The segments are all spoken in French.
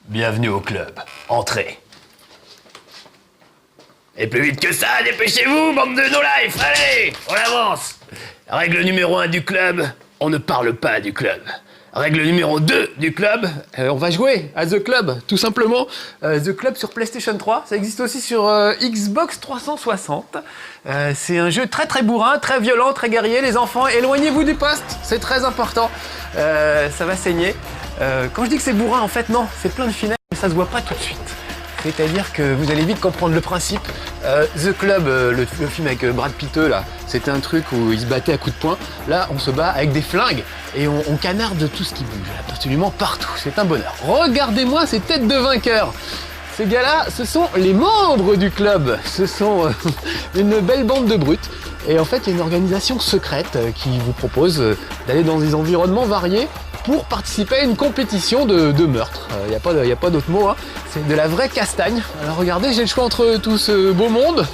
Bienvenue au club. Entrez. Et plus vite que ça, dépêchez-vous, bande de no-life. Allez, on avance. Règle numéro 1 du club, on ne parle pas du club. Règle numéro 2 du club, on va jouer à The Club, tout simplement. The Club sur PlayStation 3, ça existe aussi sur Xbox 360. C'est un jeu très très bourrin, très violent, très guerrier. Les enfants, éloignez-vous du poste, c'est très important. Ça va saigner. Quand je dis que c'est bourrin, en fait, non, c'est plein de finesse, mais ça se voit pas tout de suite. C'est-à-dire que vous allez vite comprendre le principe. The Club, le film avec Brad Pitt, là, c'était un truc où ils se battaient à coups de poing. Là, on se bat avec des flingues et on canarde tout ce qui bouge, absolument partout. C'est un bonheur. Regardez-moi ces têtes de vainqueurs. Ces gars-là, ce sont les membres du club. Ce sont une belle bande de brutes. Et en fait, il y a une organisation secrète qui vous propose d'aller dans des environnements variés pour participer à une compétition de meurtre. Il n'y a pas d'autre mot, hein. C'est de la vraie castagne. Alors regardez, j'ai le choix entre tout ce beau monde.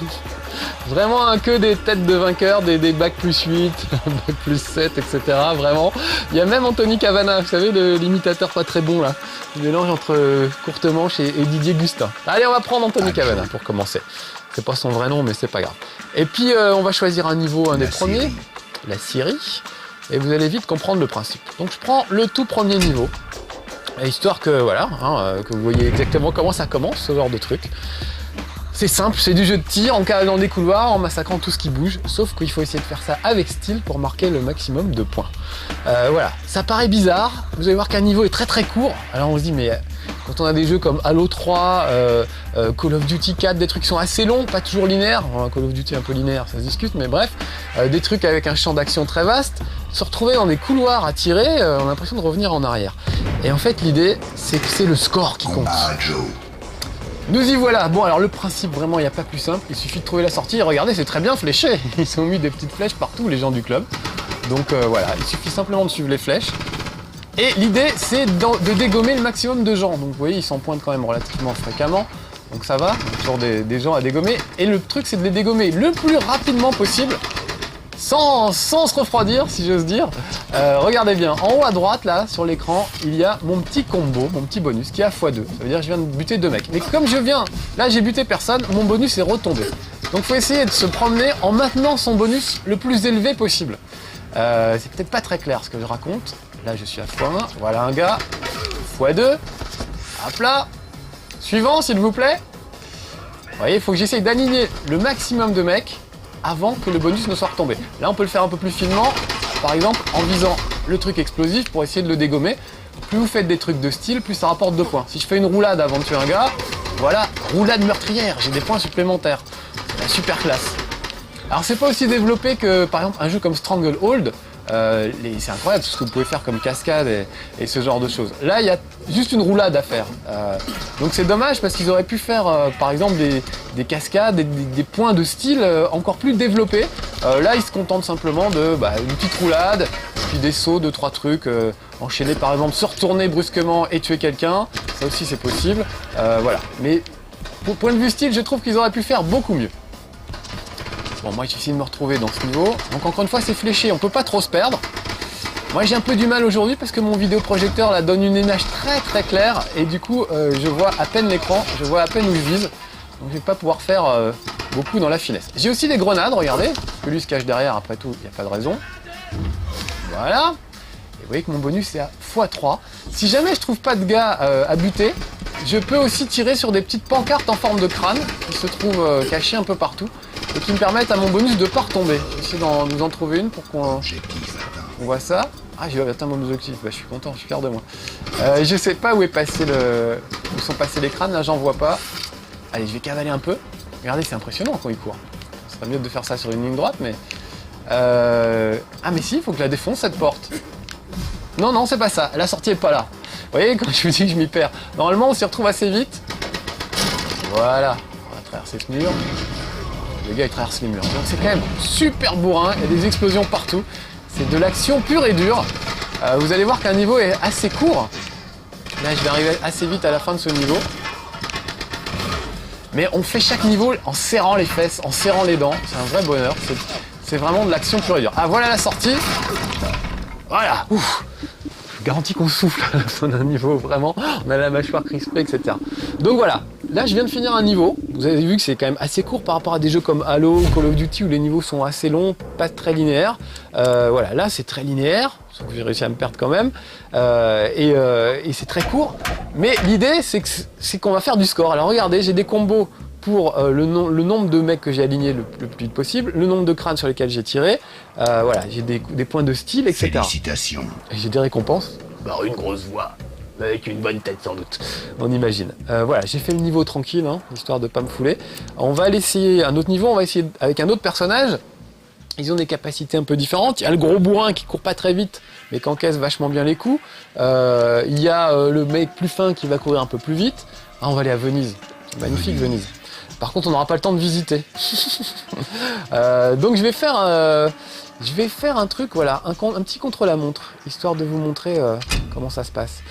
Vraiment que des têtes de vainqueurs, des bacs plus 8, bacs plus 7, etc. Vraiment. Il y a même Anthony Cavana, vous savez, l'imitateur pas très bon là. Le mélange entre Courtemanche et Didier Gustin. Allez, on va prendre Anthony Cavana pour commencer. C'est pas son vrai nom, mais c'est pas grave. Et puis on va choisir un niveau, un des premiers, la Syrie. Et vous allez vite comprendre le principe. Donc je prends le tout premier niveau, histoire que voilà, que vous voyez exactement comment ça commence, ce genre de truc. C'est simple, c'est du jeu de tir en cavalant des couloirs, en massacrant tout ce qui bouge, sauf qu'il faut essayer de faire ça avec style pour marquer le maximum de points. Voilà, ça paraît bizarre, vous allez voir qu'un niveau est très très court, alors on se dit mais quand on a des jeux comme Halo 3, Call of Duty 4, des trucs qui sont assez longs, pas toujours linéaires, Call of Duty un peu linéaire, ça se discute, mais bref, des trucs avec un champ d'action très vaste, se retrouver dans des couloirs à tirer, on a l'impression de revenir en arrière. Et en fait l'idée, c'est que c'est le score qui compte. Nous y voilà. Bon, alors le principe, vraiment, il n'y a pas plus simple. Il suffit de trouver la sortie. Et regardez, c'est très bien fléché. Ils ont mis des petites flèches partout, les gens du club. Donc voilà, il suffit simplement de suivre les flèches. Et l'idée, c'est de dégommer le maximum de gens. Donc vous voyez, ils s'en pointent quand même relativement fréquemment. Donc ça va, toujours des gens à dégommer. Et le truc, c'est de les dégommer le plus rapidement possible. Sans se refroidir, si j'ose dire. Regardez bien, en haut à droite, là, sur l'écran, il y a mon petit combo, mon petit bonus, qui est à x2. Ça veut dire que je viens de buter 2 mecs. Mais comme là, j'ai buté personne, mon bonus est retombé. Donc, il faut essayer de se promener en maintenant son bonus le plus élevé possible. C'est peut-être pas très clair ce que je raconte. Là, je suis à x1. Voilà un gars. x2. Hop là. Suivant, s'il vous plaît. Vous voyez, il faut que j'essaye d'aligner le maximum de mecs avant que le bonus ne soit retombé. Là, on peut le faire un peu plus finement, par exemple en visant le truc explosif pour essayer de le dégommer. Plus vous faites des trucs de style, plus ça rapporte 2 points. Si je fais une roulade avant de tuer un gars, voilà, roulade meurtrière, j'ai des points supplémentaires. C'est la super classe. Alors c'est pas aussi développé que, par exemple, un jeu comme Stranglehold. C'est incroyable tout ce que vous pouvez faire comme cascade et ce genre de choses. Là, il y a juste une roulade à faire. Donc c'est dommage parce qu'ils auraient pu faire, par exemple, des cascades, des points de style encore plus développés. Là, ils se contentent simplement de une petite roulade, puis des sauts, 2-3 trucs, enchaîner par exemple, se retourner brusquement et tuer quelqu'un. Ça aussi, c'est possible. Voilà. Mais pour point de vue style, je trouve qu'ils auraient pu faire beaucoup mieux. Bon, moi j'ai essayé de me retrouver dans ce niveau. Donc encore une fois, c'est fléché, on peut pas trop se perdre. Moi j'ai un peu du mal aujourd'hui parce que mon vidéoprojecteur là donne une image très très claire et du coup je vois à peine l'écran, je vois à peine où je vise. Donc je vais pas pouvoir faire beaucoup dans la finesse. J'ai aussi des grenades, regardez, parce que lui se cache derrière, après tout, il n'y a pas de raison. Voilà. Et vous voyez que mon bonus est à x3. Si jamais je trouve pas de gars à buter, je peux aussi tirer sur des petites pancartes en forme de crâne qui se trouvent cachées un peu partout et qui me permettent à mon bonus de ne pas retomber. Je vais essayer de nous en trouver une pour qu'on voit ça. Ah, j'ai atteint mon objectif, je suis content, je suis fier de moi. Je sais pas où où sont passés les crânes, là j'en vois pas. Allez, je vais cavaler un peu. Regardez, c'est impressionnant quand il court. Ce serait mieux de faire ça sur une ligne droite, mais... Ah mais si, il faut que je la défonce cette porte. Non, c'est pas ça, la sortie est pas là. Vous voyez, quand je vous dis que je m'y perds. Normalement, on s'y retrouve assez vite. Voilà, on va traverser ce mur. Le gars, il traverse les murs. Donc c'est quand même super bourrin, il y a des explosions partout. C'est de l'action pure et dure. Vous allez voir qu'un niveau est assez court. Là, je vais arriver assez vite à la fin de ce niveau. Mais on fait chaque niveau en serrant les fesses, en serrant les dents. C'est un vrai bonheur. C'est vraiment de l'action pure et dure. Ah, voilà la sortie. Voilà. Ouf. garantis qu'on souffle à un niveau vraiment, on a la mâchoire crispée, etc. Donc voilà, là je viens de finir un niveau, vous avez vu que c'est quand même assez court par rapport à des jeux comme Halo ou Call of Duty où les niveaux sont assez longs, pas très linéaires. Voilà, là c'est très linéaire, sauf que j'ai réussi à me perdre quand même, et c'est très court, mais l'idée c'est qu'on va faire du score. Alors regardez, j'ai des combos pour le nombre de mecs que j'ai alignés le plus vite possible, le nombre de crânes sur lesquels j'ai tiré, voilà, j'ai des points de style, etc. Félicitations. Et j'ai des récompenses. Bah, une grosse voix, avec une bonne tête sans doute. On imagine. Voilà, j'ai fait le niveau tranquille, hein, histoire de pas me fouler. On va aller essayer un autre niveau, on va essayer avec un autre personnage. Ils ont des capacités un peu différentes. Il y a le gros bourrin qui court pas très vite, mais qui encaisse vachement bien les coups. Il y a le mec plus fin qui va courir un peu plus vite. Ah, on va aller à Venise. C'est magnifique, Venise. Par contre, on n'aura pas le temps de visiter. Donc je vais faire un truc, voilà, un petit contre-la-montre, histoire de vous montrer comment ça se passe.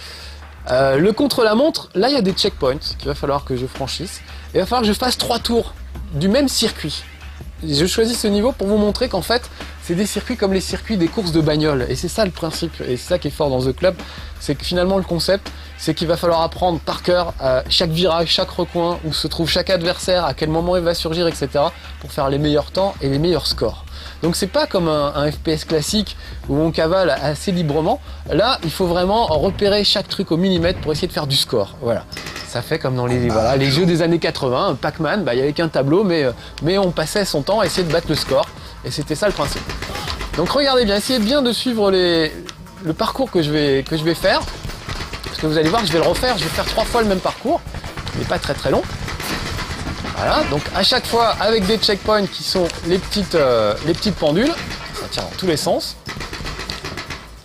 Le contre-la-montre, là il y a des checkpoints qu'il va falloir que je franchisse. Et il va falloir que je fasse 3 tours du même circuit. Je choisis ce niveau pour vous montrer qu'en fait, c'est des circuits comme les circuits des courses de bagnole. Et c'est ça le principe, et c'est ça qui est fort dans The Club, c'est que finalement le concept, c'est qu'il va falloir apprendre par cœur chaque virage, chaque recoin, où se trouve chaque adversaire, à quel moment il va surgir, etc. pour faire les meilleurs temps et les meilleurs scores. Donc c'est pas comme un FPS classique où on cavale assez librement. Là, il faut vraiment repérer chaque truc au millimètre pour essayer de faire du score. Voilà. Ça fait comme dans les jeux des années 80, Pac-Man, il y avait qu'un tableau, mais on passait son temps à essayer de battre le score. Et c'était ça le principe. Donc regardez bien, essayez bien de suivre le parcours que je vais faire. Parce que vous allez voir que je vais le refaire, je vais faire 3 fois le même parcours, mais pas très très long. Voilà, donc à chaque fois avec des checkpoints qui sont les petites pendules, ça tire dans tous les sens.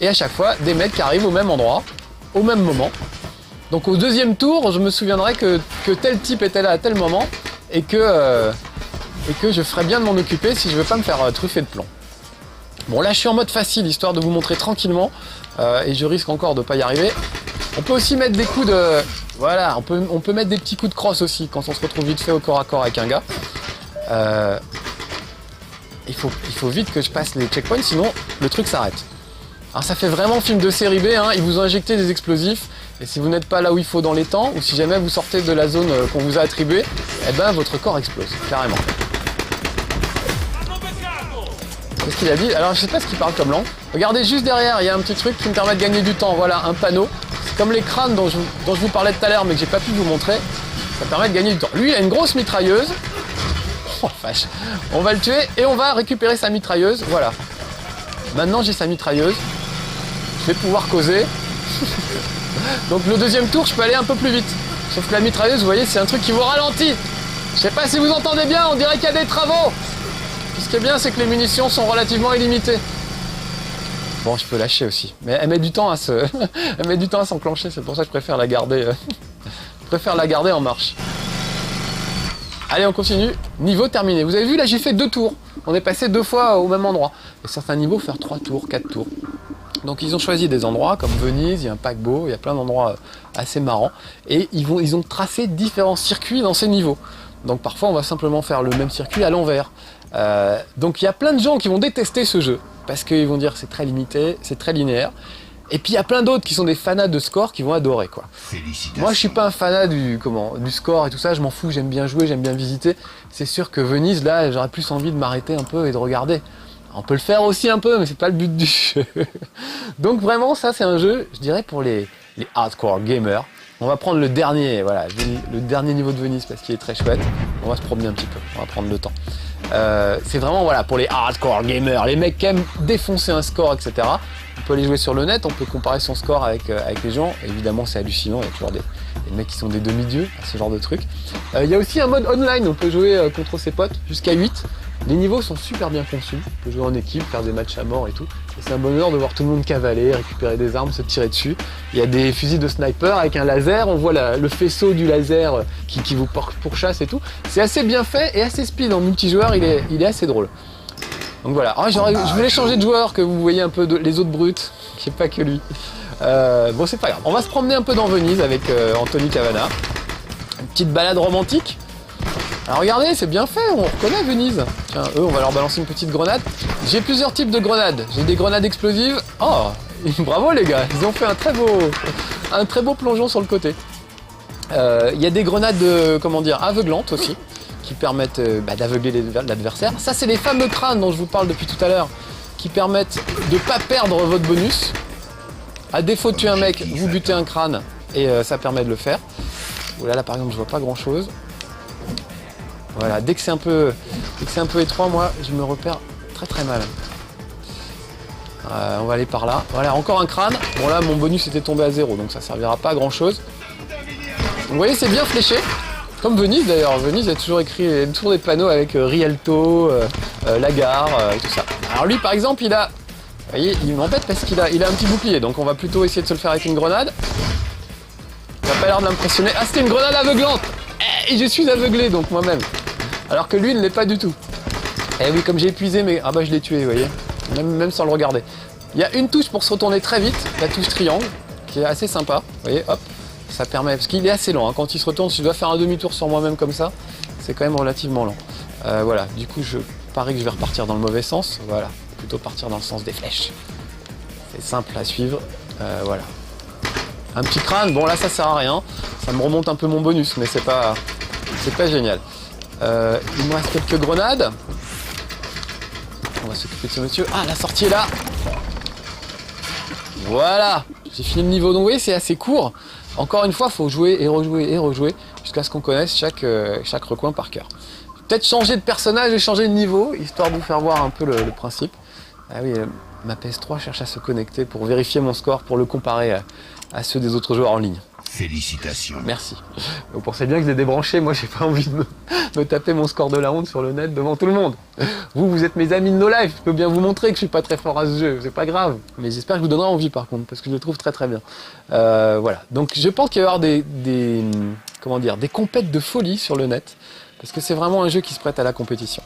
Et à chaque fois, des mecs qui arrivent au même endroit, au même moment. Donc au deuxième tour, je me souviendrai que tel type était là à tel moment et que je ferais bien de m'en occuper si je veux pas me faire truffer de plomb. Bon là je suis en mode facile, histoire de vous montrer tranquillement, et je risque encore de pas y arriver. On peut aussi mettre des coups de... Voilà, on peut mettre des petits coups de crosse aussi quand on se retrouve vite fait au corps à corps avec un gars. Il faut vite que je passe les checkpoints, sinon le truc s'arrête. Alors ça fait vraiment film de série B, hein, ils vous ont injecté des explosifs, et si vous n'êtes pas là où il faut dans les temps, ou si jamais vous sortez de la zone qu'on vous a attribuée, eh ben votre corps explose, carrément. Qu'est-ce qu'il a dit? Alors je sais pas ce qu'il parle comme langue. Regardez juste derrière, il y a un petit truc qui me permet de gagner du temps, voilà, un panneau. C'est comme les crânes dont je vous parlais tout à l'heure, mais que j'ai pas pu vous montrer. Ça permet de gagner du temps. Lui, il a une grosse mitrailleuse. Oh vache. On va le tuer et on va récupérer sa mitrailleuse, voilà. Maintenant j'ai sa mitrailleuse. Je vais pouvoir causer. Donc le deuxième tour, je peux aller un peu plus vite. Sauf que la mitrailleuse, vous voyez, c'est un truc qui vous ralentit. Je sais pas si vous entendez bien, on dirait qu'il y a des travaux. Ce qui est bien, c'est que les munitions sont relativement illimitées. Bon, je peux lâcher aussi. Mais elle met du temps à elle met du temps à s'enclencher, c'est pour ça que je préfère la garder. Je préfère la garder en marche. Allez, on continue. Niveau terminé. Vous avez vu, là, j'ai fait 2 tours. On est passé 2 fois au même endroit. Et certains niveaux, faire 3 tours, 4 tours. Donc ils ont choisi des endroits comme Venise, il y a un paquebot, il y a plein d'endroits assez marrants. Et ils ont tracé différents circuits dans ces niveaux. Donc parfois on va simplement faire le même circuit à l'envers. Donc il y a plein de gens qui vont détester ce jeu. Parce qu'ils vont dire que c'est très limité, c'est très linéaire. Et puis il y a plein d'autres qui sont des fanats de score qui vont adorer quoi. Moi je suis pas un fanat du score et tout ça, je m'en fous, j'aime bien jouer, j'aime bien visiter. C'est sûr que Venise là, j'aurais plus envie de m'arrêter un peu et de regarder. On peut le faire aussi un peu, mais c'est pas le but du jeu. Donc vraiment, ça c'est un jeu, je dirais, pour les hardcore gamers. On va prendre le dernier, voilà, le dernier niveau de Venise parce qu'il est très chouette. On va se promener un petit peu, on va prendre le temps. C'est vraiment voilà pour les hardcore gamers, les mecs qui aiment défoncer un score, etc. On peut aller jouer sur le net, on peut comparer son score avec les gens. Évidemment, c'est hallucinant, il y a toujours des mecs qui sont des demi-dieux à ce genre de truc. Il y a aussi un mode online, on peut jouer contre ses potes jusqu'à 8. Les niveaux sont super bien conçus, on peut jouer en équipe, faire des matchs à mort et tout. Et c'est un bonheur de voir tout le monde cavaler, récupérer des armes, se tirer dessus. Il y a des fusils de sniper avec un laser, on voit le faisceau du laser qui vous pourchasse et tout. C'est assez bien fait et assez speed en multijoueur, il est assez drôle. Donc voilà, je voulais changer de joueur, que vous voyez un peu les autres brutes, qui n'est pas que lui. Bon c'est pas grave, on va se promener un peu dans Venise avec Anthony Cavana. Une petite balade romantique. Alors regardez, c'est bien fait, on reconnaît Venise. Tiens, eux, on va leur balancer une petite grenade. J'ai plusieurs types de grenades. J'ai des grenades explosives. Oh, Bravo les gars, ils ont fait un très beau plongeon sur le côté. Il y a des grenades comment dire, aveuglantes aussi, qui permettent d'aveugler l'adversaire. Ça c'est les fameux crânes dont je vous parle depuis tout à l'heure, qui permettent de ne pas perdre votre bonus. À défaut de tuer un mec, vous butez un crâne et ça permet de le faire. Voilà, là par exemple je vois pas grand chose. Voilà, dès que c'est un peu étroit, moi je me repère très mal. On va aller par là. Voilà, encore un crâne. Bon là mon bonus était tombé à 0, donc ça servira pas à grand chose. Vous voyez, c'est bien fléché. Comme Venise d'ailleurs. Venise a toujours écrit toujours des panneaux avec Rialto, la gare, tout ça. Alors lui par exemple, il a... Vous voyez, il m'embête parce qu'il a un petit bouclier, donc on va plutôt essayer de se le faire avec une grenade. Il n'a pas l'air de l'impressionner. Ah, c'était une grenade aveuglante. Et je suis aveuglé donc moi-même. Alors que lui, il ne l'est pas du tout. Eh oui, comme j'ai épuisé, mais... Ah bah je l'ai tué, vous voyez. Même sans le regarder. Il y a une touche pour se retourner très vite, la touche triangle, qui est assez sympa. Vous voyez, hop, ça permet... Parce qu'il est assez lent, hein. Quand il se retourne, si je dois faire un demi-tour sur moi-même comme ça, c'est quand même relativement lent. Voilà, du coup, je parie que je vais repartir dans le mauvais sens. Voilà, plutôt partir dans le sens des flèches. C'est simple à suivre. Voilà. Un petit crâne, bon là ça sert à rien. Ça me remonte un peu mon bonus, mais c'est pas génial. Il me reste quelques grenades. On va s'occuper de ce monsieur. Ah, la sortie est là. Voilà, j'ai fini le niveau. Donc vous voyez, c'est assez court. Encore une fois, il faut jouer et rejouer jusqu'à ce qu'on connaisse chaque recoin par cœur. Peut-être changer de personnage et changer de niveau, histoire de vous faire voir un peu le principe. Ah oui, ma PS3 cherche à se connecter pour vérifier mon score, pour le comparer à ceux des autres joueurs en ligne. Félicitations. Merci. Vous pensez bien que je l'ai débranché, moi j'ai pas envie de me taper mon score de la honte sur le net devant tout le monde. Vous êtes mes amis de No Life, je peux bien vous montrer que je suis pas très fort à ce jeu, c'est pas grave. Mais j'espère que je vous donnerai envie par contre, parce que je le trouve très bien. Voilà, donc je pense qu'il va y avoir des compètes de folie sur le net, parce que c'est vraiment un jeu qui se prête à la compétition.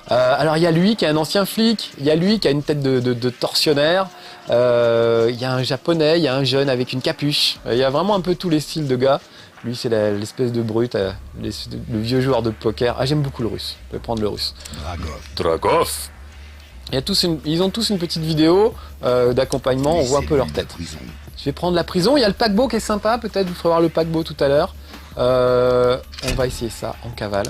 Alors il y a lui qui est un ancien flic, il y a lui qui a une tête de tortionnaire, il y a un japonais, il y a un jeune avec une capuche, il y a vraiment un peu tous les styles de gars. Lui c'est l'espèce de brute, le vieux joueur de poker. Ah, j'aime beaucoup le russe, je vais prendre le russe. Dragov. Ils ont tous une petite vidéo d'accompagnement, on voit un peu leur tête. Je vais prendre la prison, il y a le paquebot qui est sympa, peut-être vous ferez voir le paquebot tout à l'heure. On va essayer ça en cavale.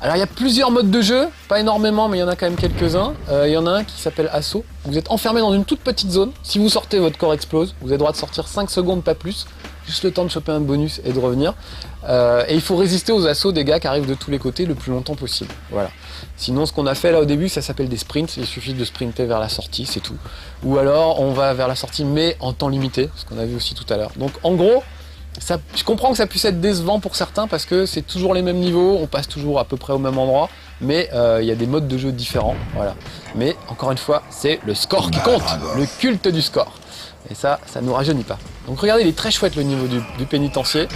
Alors il y a plusieurs modes de jeu, pas énormément mais il y en a quand même quelques-uns. Il y en a un qui s'appelle Assaut. Vous êtes enfermé dans une toute petite zone. Si vous sortez, votre corps explose. Vous avez le droit de sortir 5 secondes, pas plus. Juste le temps de choper un bonus et de revenir. Et il faut résister aux assauts des gars qui arrivent de tous les côtés le plus longtemps possible. Voilà. Sinon ce qu'on a fait là au début, ça s'appelle des sprints. Il suffit de sprinter vers la sortie, c'est tout. Ou alors on va vers la sortie mais en temps limité, ce qu'on a vu aussi tout à l'heure. Donc en gros, je comprends que ça puisse être décevant pour certains parce que c'est toujours les mêmes niveaux, on passe toujours à peu près au même endroit, mais il y a des modes de jeu différents, voilà. Mais encore une fois, c'est le score qui compte, le culte du score. Et ça nous rajeunit pas. Donc regardez, il est très chouette le niveau du pénitencier.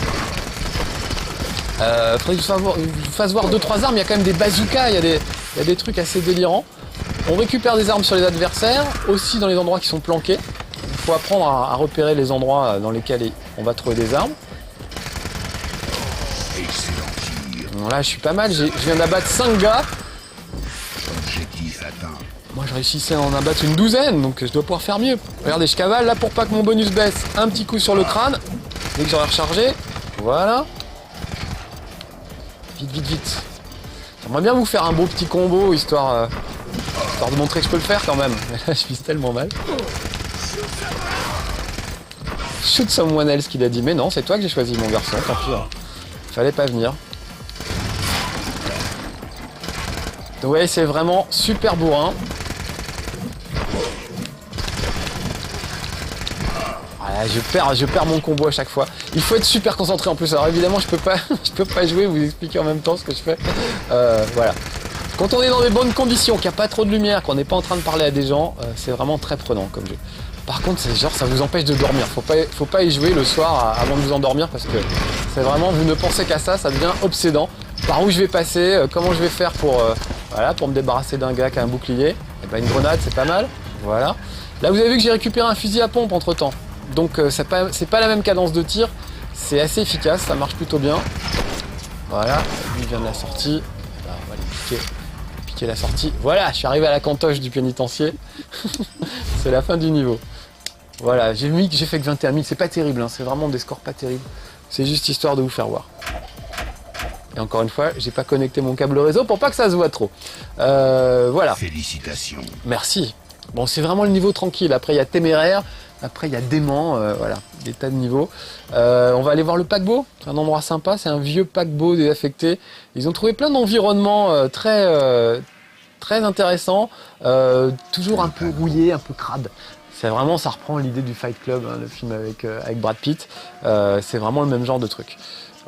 Faudrait que je vous fasse voir 2-3 armes, il y a quand même des bazookas, il y a des trucs assez délirants. On récupère des armes sur les adversaires, aussi dans les endroits qui sont planqués. Il faut apprendre à repérer les endroits dans lesquels on va trouver des armes. Bon, là je suis pas mal, je viens d'abattre 5 gars. Moi je réussissais à en abattre une douzaine, donc je dois pouvoir faire mieux. Regardez, je cavale là pour pas que mon bonus baisse. Un petit coup sur le crâne, dès que j'aurai rechargé. Voilà. Vite. J'aimerais bien vous faire un beau petit combo, histoire de montrer que je peux le faire quand même. Mais là je vise tellement mal. Shoot someone else qu'il a dit, mais non, c'est toi que j'ai choisi mon garçon, tant pis. Hein. Fallait pas venir. Donc ouais, c'est vraiment super bourrin. Voilà, je perds mon combo à chaque fois. Il faut être super concentré en plus. Alors évidemment, je peux pas jouer, vous expliquer en même temps ce que je fais. Voilà. Quand on est dans des bonnes conditions, qu'il n'y a pas trop de lumière, qu'on n'est pas en train de parler à des gens, c'est vraiment très prenant comme jeu. Par contre, c'est genre, ça vous empêche de dormir. Faut pas y jouer le soir avant de vous endormir parce que c'est vraiment, vous ne pensez qu'à ça, ça devient obsédant. Par où je vais passer, comment je vais faire pour me débarrasser d'un gars qui a un bouclier. Et ben une grenade, c'est pas mal. Voilà. Là, vous avez vu que j'ai récupéré un fusil à pompe entre temps. Donc, c'est pas la même cadence de tir. C'est assez efficace, ça marche plutôt bien. Voilà, lui vient de la sortie. Là, on va aller piquer la sortie. Voilà, je suis arrivé à la cantoche du pénitencier. C'est la fin du niveau. Voilà, j'ai fait que 21 000, c'est pas terrible, hein, c'est vraiment des scores pas terribles. C'est juste histoire de vous faire voir. Et encore une fois, j'ai pas connecté mon câble réseau pour pas que ça se voit trop. Voilà. Félicitations. Merci. Bon, c'est vraiment le niveau tranquille. Après, il y a téméraire. Après, il y a dément. Voilà, des tas de niveaux. On va aller voir le paquebot. C'est un endroit sympa. C'est un vieux paquebot désaffecté. Ils ont trouvé plein d'environnements très intéressants. Toujours un peu rouillé, un peu crade. C'est vraiment, ça reprend l'idée du Fight Club, hein, le film avec Brad Pitt. C'est vraiment le même genre de truc.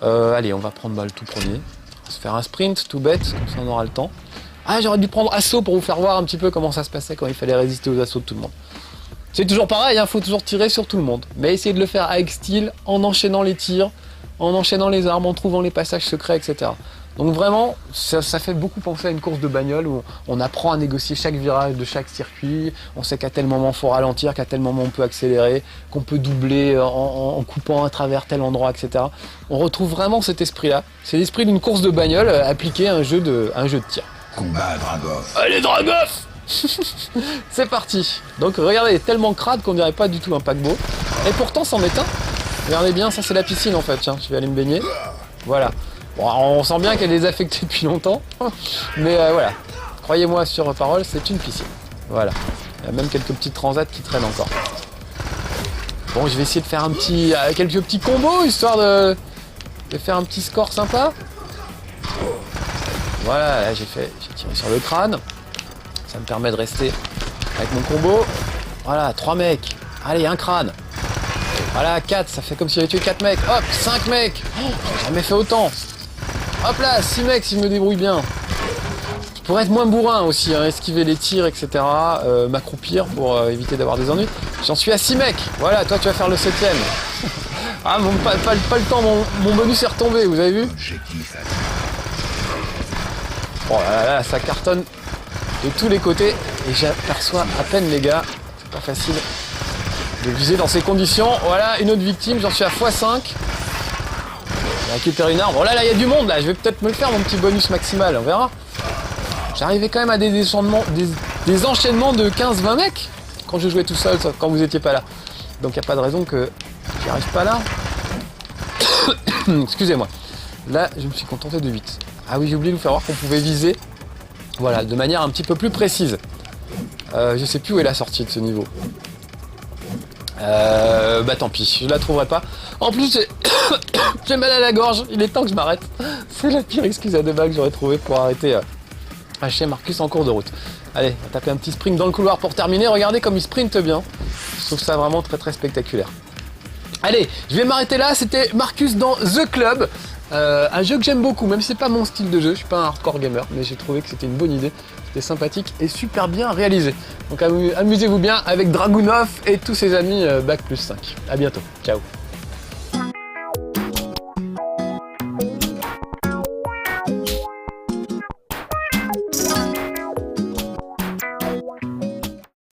Allez, on va prendre le tout premier. On va se faire un sprint, tout bête, comme ça on aura le temps. Ah, j'aurais dû prendre assaut pour vous faire voir un petit peu comment ça se passait quand il fallait résister aux assauts de tout le monde. C'est toujours pareil, hein, faut toujours tirer sur tout le monde. Mais essayez de le faire avec style, en enchaînant les tirs, en enchaînant les armes, en trouvant les passages secrets, etc. Donc vraiment, ça fait beaucoup penser à une course de bagnole où on apprend à négocier chaque virage de chaque circuit, on sait qu'à tel moment il faut ralentir, qu'à tel moment on peut accélérer, qu'on peut doubler en coupant à travers tel endroit, etc. On retrouve vraiment cet esprit-là. C'est l'esprit d'une course de bagnole appliqué à un jeu de tir. Combat à Dragov. Allez, Dragov! C'est parti. Donc regardez, tellement crade qu'on dirait pas du tout un paquebot. Et pourtant c'en est un. Regardez bien, ça c'est la piscine en fait. Tiens, je vais aller me baigner. Voilà. Bon, on sent bien qu'elle est désaffectée depuis longtemps. Mais voilà. Croyez-moi sur parole, c'est une piscine. Voilà. Il y a même quelques petites transats qui traînent encore. Bon, je vais essayer de faire quelques petits combos, histoire de faire un petit score sympa. Voilà, là j'ai tiré sur le crâne. Ça me permet de rester avec mon combo. Voilà, 3 mecs. Allez, un crâne. Voilà, 4, ça fait comme si j'avais tué 4 mecs. Hop, 5 mecs. Oh, j'ai jamais fait autant. Hop là, 6 mecs si je me débrouille bien. Je pourrais être moins bourrin aussi, hein, esquiver les tirs, etc. M'accroupir pour éviter d'avoir des ennuis. J'en suis à 6 mecs. Voilà, toi tu vas faire le 7ème. Ah, bon, pas le temps, mon bonus est retombé, vous avez vu? Objectif atteint. Bon, là, ça cartonne de tous les côtés et j'aperçois à peine les gars. C'est pas facile de viser dans ces conditions. Voilà, une autre victime, j'en suis à x5. Je récupère une arme. Oh là, il y a du monde là, je vais peut-être me le faire mon petit bonus maximal, on verra. J'arrivais quand même à des enchaînements de 15-20 mecs quand je jouais tout seul, quand vous étiez pas là. Donc il n'y a pas de raison que j'y arrive pas là. Excusez-moi. Là, je me suis contenté de 8. Ah oui, j'ai oublié de vous faire voir qu'on pouvait viser, voilà, de manière un petit peu plus précise. Je sais plus où est la sortie de ce niveau. Bah tant pis, je la trouverai pas. En plus, j'ai mal à la gorge, il est temps que je m'arrête. C'est la pire excuse à débat que j'aurais trouvé pour arrêter chez Marcus en cours de route. Allez, on va taper un petit sprint dans le couloir pour terminer. Regardez comme il sprinte bien. Je trouve ça vraiment très spectaculaire. Allez, je vais m'arrêter là. C'était Marcus dans The Club. Un jeu que j'aime beaucoup, même si c'est pas mon style de jeu. Je suis pas un hardcore gamer, mais j'ai trouvé que c'était une bonne idée. C'était sympathique et super bien réalisé. Donc amusez-vous bien avec Dragunov et tous ses amis Bac+5. À bientôt. Ciao.